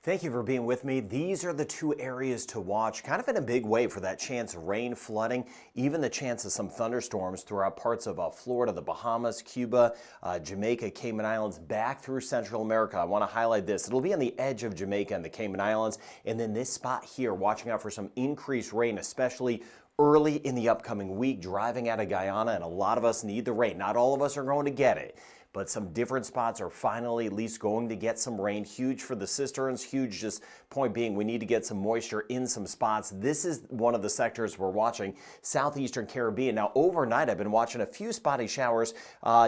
Thank you for being with me. These are the two areas to watch, kind of in a big way for that chance of rain, flooding, even the chance of some thunderstorms throughout parts of Florida, the Bahamas, Cuba, Jamaica, Cayman Islands, back through Central America. I want to highlight this. It'll be on the edge of Jamaica and the Cayman Islands, and then this spot here, watching out for some increased rain, especially early in the upcoming week, driving out of Guyana, and a lot of us need the rain. Not all of us are going to get it, but some different spots are finally at least going to get some rain. Huge for the cisterns, huge, just point being we need to get some moisture in some spots. This is one of the sectors we're watching, southeastern Caribbean. Now overnight I've been watching a few spotty showers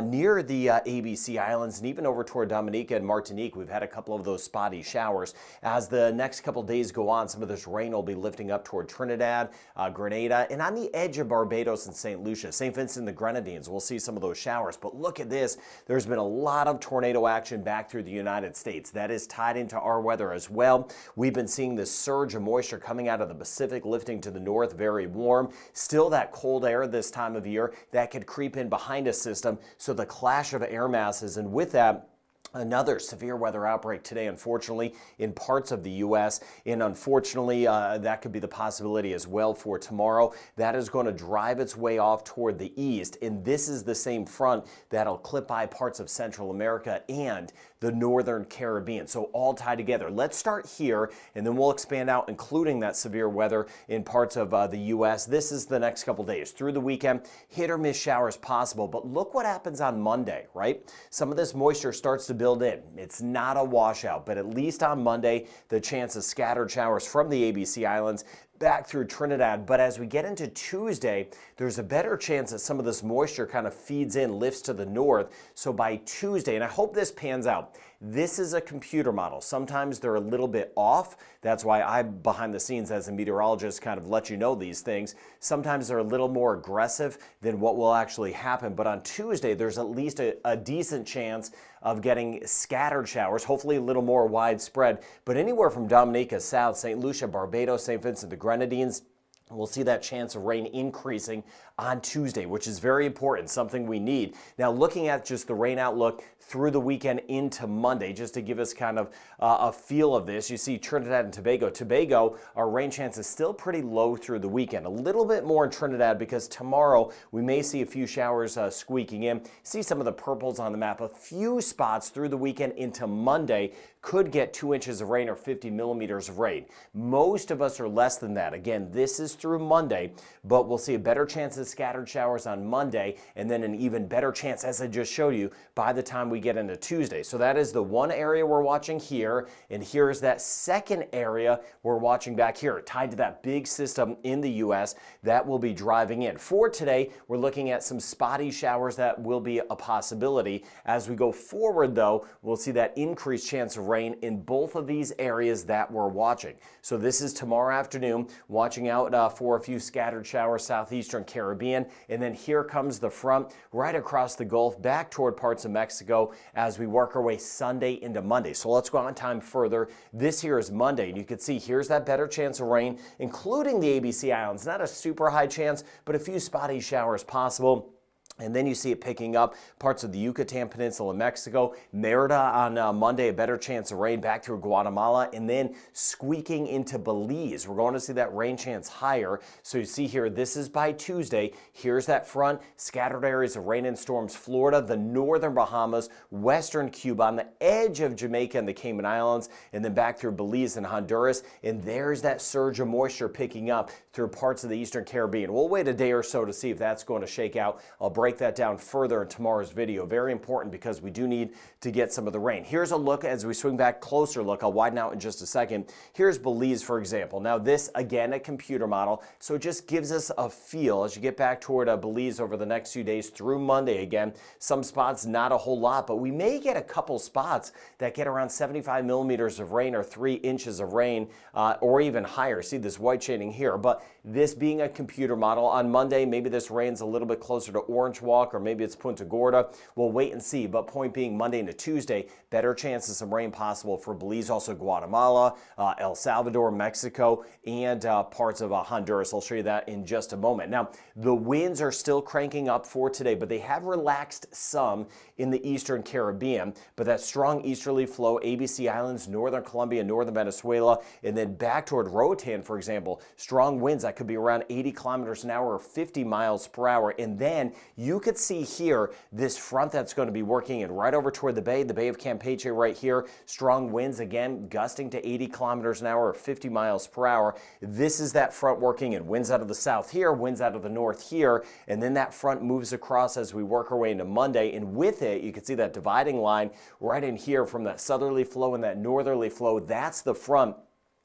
near the ABC Islands and even over toward Dominica and Martinique. We've had a couple of those spotty showers. As the next couple days go on, some of this rain will be lifting up toward Trinidad, Grenada, and on the edge of Barbados and St. Lucia. St. Vincent and the Grenadines, we'll see some of those showers. But look at this. There's been a lot of tornado action back through the United States. That is tied into our weather as well. We've been seeing this surge of moisture coming out of the Pacific, lifting to the north, very warm. Still that cold air this time of year that could creep in behind a system. So the clash of air masses, and with that, another severe weather outbreak today, unfortunately, in parts of the U.S. And unfortunately, that could be the possibility as well for tomorrow. That is going to drive its way off toward the east. And this is the same front that'll clip by parts of Central America and the northern Caribbean. So all tied together. Let's start here, and then we'll expand out, including that severe weather in parts of the U.S. This is the next couple days. Through the weekend, hit or miss showers possible. But look what happens on Monday, right? Some of this moisture starts to build in. It's not a washout, but at least on Monday, the chance of scattered showers from the ABC Islands back through Trinidad. But as we get into Tuesday, there's a better chance that some of this moisture kind of feeds in, lifts to the north. So by Tuesday, and I hope this pans out, this is a computer model. Sometimes they're a little bit off. That's why I, behind the scenes as a meteorologist, kind of let you know these things. Sometimes they're a little more aggressive than what will actually happen. But on Tuesday, there's at least a decent chance of getting scattered showers, hopefully a little more widespread. But anywhere from Dominica south, St. Lucia, Barbados, St. Vincent, the Grenadines, we'll see that chance of rain increasing on Tuesday, which is very important, something we need. Now, looking at just the rain outlook through the weekend into Monday, just to give us kind of a feel of this, you see Trinidad and Tobago. Tobago, our rain chance is still pretty low through the weekend. A little bit more in Trinidad because tomorrow we may see a few showers squeaking in. See some of the purples on the map. A few spots through the weekend into Monday could get 2 inches of rain or 50 millimeters of rain. Most of us are less than that. Again, this is through Monday, but we'll see a better chance of scattered showers on Monday, and then an even better chance, as I just showed you, by the time we get into Tuesday. So that is the one area we're watching here, and here's that second area we're watching back here, tied to that big system in the U.S. that will be driving in. For today, we're looking at some spotty showers that will be a possibility. As we go forward, though, we'll see that increased chance of rain in both of these areas that we're watching. So this is tomorrow afternoon, watching out for a few scattered showers, southeastern Caribbean, and then here comes the front right across the Gulf, back toward parts of Mexico as we work our way Sunday into Monday. So let's go on time further. This here is Monday, and you can see here's that better chance of rain, including the ABC Islands. Not a super high chance, but a few spotty showers possible. And then you see it picking up parts of the Yucatan Peninsula, Mexico, Merida on Monday, a better chance of rain back through Guatemala, and then squeaking into Belize. We're going to see that rain chance higher. So you see here, this is by Tuesday. Here's that front, scattered areas of rain and storms, Florida, the northern Bahamas, western Cuba, on the edge of Jamaica and the Cayman Islands, and then back through Belize and Honduras. And there's that surge of moisture picking up through parts of the eastern Caribbean. We'll wait a day or so to see if that's going to shake out. I'll break that down further in tomorrow's video. Very important because we do need to get some of the rain. Here's a look as we swing back, closer look. I'll widen out in just a second. Here's Belize, for example. Now this, again, a computer model, so it just gives us a feel as you get back toward Belize over the next few days through Monday. Again, some spots, not a whole lot, but we may get a couple spots that get around 75 millimeters of rain or 3 inches of rain or even higher. See this white shading here, but this being a computer model on Monday, maybe this rain's a little bit closer to orange Orange Walk, or maybe it's Punta Gorda. We'll wait and see. But point being, Monday into Tuesday, better chances of some rain possible for Belize, also Guatemala, El Salvador, Mexico, and parts of Honduras. I'll show you that in just a moment. Now, the winds are still cranking up for today, but they have relaxed some in the eastern Caribbean. But that strong easterly flow, ABC Islands, northern Colombia, northern Venezuela, and then back toward Roatan, for example, strong winds that could be around 80 kilometers an hour or 50 miles per hour. And then you could see here this front that's going to be working in right over toward the Bay of Campeche right here. Strong winds again, gusting to 80 kilometers an hour or 50 miles per hour. This is that front working in winds out of the south here, winds out of the north here, and then that front moves across as we work our way into Monday. And with it, you can see that dividing line right in here from that southerly flow and that northerly flow. That's the front.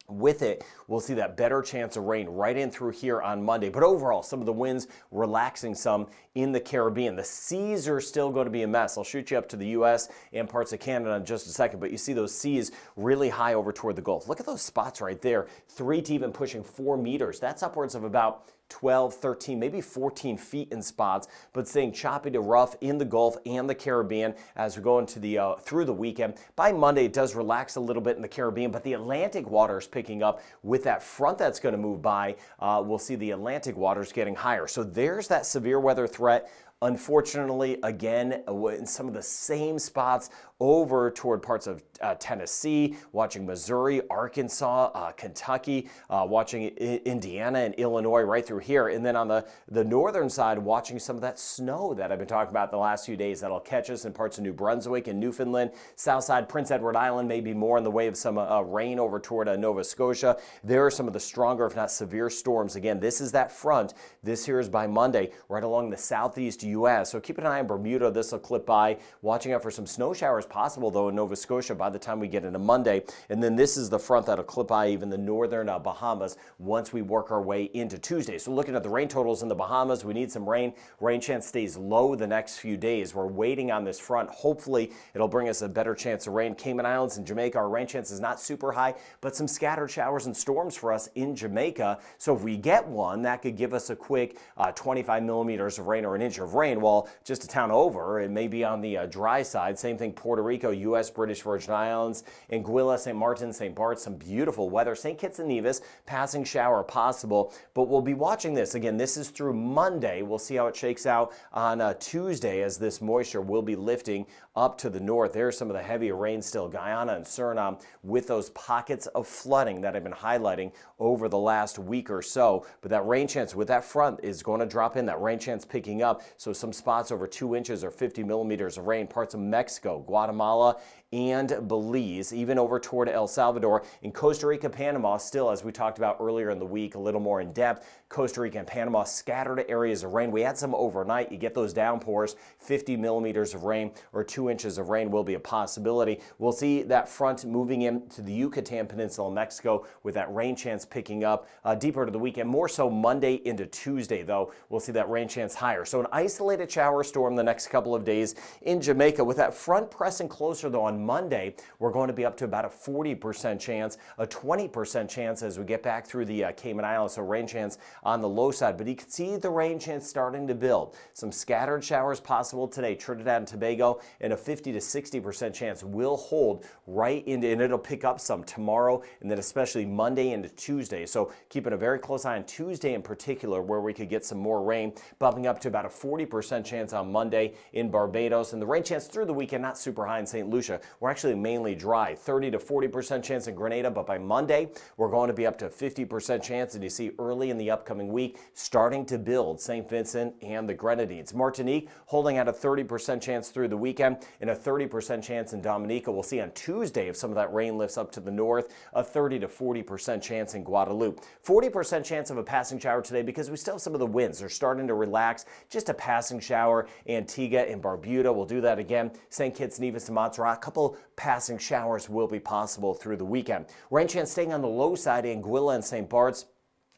With it, we'll see that better chance of rain right in through here on Monday. But overall, some of the winds relaxing some in the Caribbean. The seas are still going to be a mess. I'll shoot you up to the U.S. and parts of Canada in just a second, but you see those seas really high over toward the Gulf. Look at those spots right there, 3 to even pushing 4 meters. That's upwards of about 12, 13, maybe 14 feet in spots, but staying choppy to rough in the Gulf and the Caribbean as we go into the through the weekend. By Monday, it does relax a little bit in the Caribbean, but the Atlantic waters picking up with that front that's going to move by. We'll see the Atlantic waters getting higher. So there's that severe weather threat. Unfortunately, again, in some of the same spots over toward parts of Tennessee, watching Missouri, Arkansas, Kentucky, watching Indiana and Illinois right through here. And then on the northern side, watching some of that snow that I've been talking about the last few days that'll catch us in parts of New Brunswick and Newfoundland. South side, Prince Edward Island, maybe more in the way of some rain over toward Nova Scotia. There are some of the stronger, if not severe storms. Again, this is that front. This here is by Monday, right along the southeast U.S. So keep an eye on Bermuda. This will clip by. Watching out for some snow showers possible, though, in Nova Scotia by the time we get into Monday. And then this is the front that'll clip by even the northern Bahamas once we work our way into Tuesday. So looking at the rain totals in the Bahamas, we need some rain. Rain chance stays low the next few days. We're waiting on this front. Hopefully, it'll bring us a better chance of rain. Cayman Islands and Jamaica, our rain chance is not super high, but some scattered showers and storms for us in Jamaica. So if we get one, that could give us a quick 25 millimeters of rain or an inch of rain. Well, just a town over, it may be on the dry side. Same thing, Puerto Rico, U.S., British Virgin Islands, Anguilla, St. Martin, St. Bart's, some beautiful weather. St. Kitts and Nevis, passing shower possible, but we'll be watching this. Again, this is through Monday. We'll see how it shakes out on Tuesday as this moisture will be lifting up to the north. There's some of the heavier rain still, Guyana and Suriname, with those pockets of flooding that I've been highlighting over the last week or so. But that rain chance with that front is going to drop in. That rain chance picking up. So some spots over 2 inches or 50 millimeters of rain. Parts of Mexico, Guatemala, and Belize, even over toward El Salvador. In Costa Rica, Panama, still, as we talked about earlier in the week, a little more in depth, Costa Rica and Panama, scattered areas of rain. We had some overnight. You get those downpours, 50 millimeters of rain or 2 inches of rain will be a possibility. We'll see that front moving into the Yucatan Peninsula, Mexico, with that rain chance picking up deeper to the weekend. More so Monday into Tuesday, though, we'll see that rain chance higher. So an isolated shower storm the next couple of days in Jamaica. With that front pressing closer, though, on Monday, we're going to be up to about a 40% chance, a 20% chance as we get back through the Cayman Islands. So rain chance on the low side, but you can see the rain chance starting to build. Some scattered showers possible today, Trinidad and Tobago, and a 50 to 60% chance will hold right into, and it'll pick up some tomorrow, and then especially Monday into Tuesday. So keeping a very close eye on Tuesday in particular, where we could get some more rain, bumping up to about a 40% chance on Monday in Barbados, and the rain chance through the weekend not super high in St. Lucia. We're actually mainly dry, 30 to 40% chance in Grenada, but by Monday, we're going to be up to 50% chance, and you see early in the upcoming week starting to build St. Vincent and the Grenadines. Martinique holding at a 30% chance through the weekend and a 30% chance in Dominica. We'll see on Tuesday if some of that rain lifts up to the north, a 30 to 40% chance in Guadeloupe. 40% chance of a passing shower today because we still have some of the winds. They're starting to relax. Just a passing shower. Antigua and Barbuda, we'll do that again. St. Kitts, Nevis, and Montserrat, a couple passing showers will be possible through the weekend. Rain chance staying on the low side, Anguilla and St. Bart's.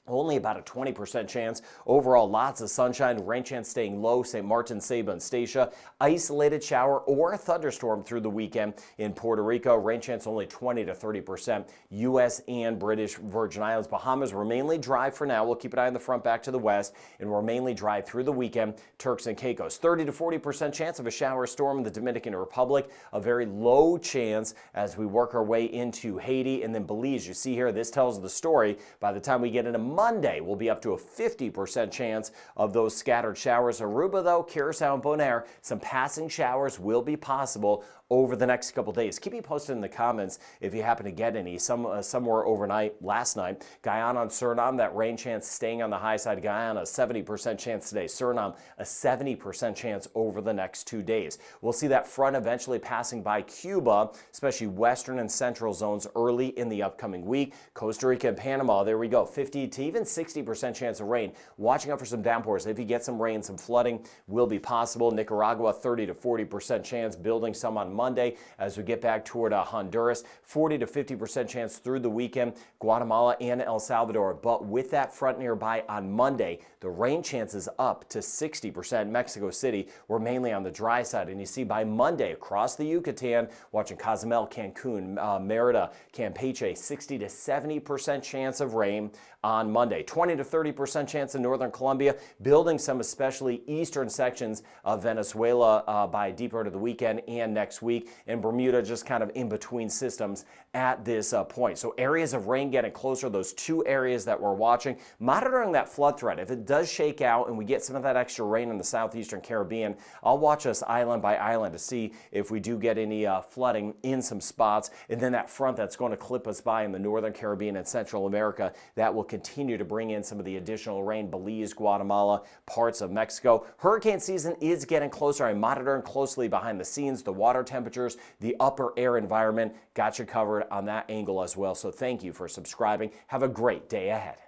Only about a 20% chance. Overall, lots of sunshine, rain chance staying low, St. Martin, Saba, and Statia. Isolated shower or a thunderstorm through the weekend in Puerto Rico. Rain chance only 20 to 30%. U.S. and British Virgin Islands. Bahamas were mainly dry for now. We'll keep an eye on the front back to the west, and we're mainly dry through the weekend. Turks and Caicos. 30 to 40% chance of a shower storm in the Dominican Republic. A very low chance as we work our way into Haiti and then Belize. You see here, this tells the story. By the time we get into Monday, we'll be up to a 50% chance of those scattered showers. Aruba, though, Curacao and Bonaire, some passing showers will be possible over the next couple days. Keep me posted in the comments if you happen to get any. Somewhere overnight, last night. Guyana and Suriname, that rain chance staying on the high side. Guyana, 70% chance today. Suriname, a 70% chance over the next 2 days. We'll see that front eventually passing by Cuba, especially western and central zones early in the upcoming week. Costa Rica and Panama, there we go. 50 to even 60% chance of rain. Watching out for some downpours. If you get some rain, some flooding will be possible. Nicaragua, 30 to 40% chance, building some on Monday as we get back toward Honduras. 40 to 50% chance through the weekend. Guatemala and El Salvador. But with that front nearby on Monday, the rain chance is up to 60%. Mexico City, we're mainly on the dry side. And you see by Monday across the Yucatan, watching Cozumel, Cancun, Merida, Campeche, 60 to 70% chance of rain on Monday. 20 to 30% chance in northern Colombia, building some especially eastern sections of Venezuela by deeper into the weekend and next week. And Bermuda just kind of in between systems at this point. So areas of rain getting closer, those two areas that we're watching. Monitoring that flood threat. If it does shake out and we get some of that extra rain in the southeastern Caribbean, I'll watch us island by island to see if we do get any flooding in some spots. And then that front that's going to clip us by in the northern Caribbean and Central America, that will continue to bring in some of the additional rain. Belize, Guatemala, parts of Mexico. Hurricane season is getting closer. I'm monitoring closely behind the scenes, the water temperatures, the upper air environment. Got you covered on that angle as well. So thank you for subscribing. Have a great day ahead.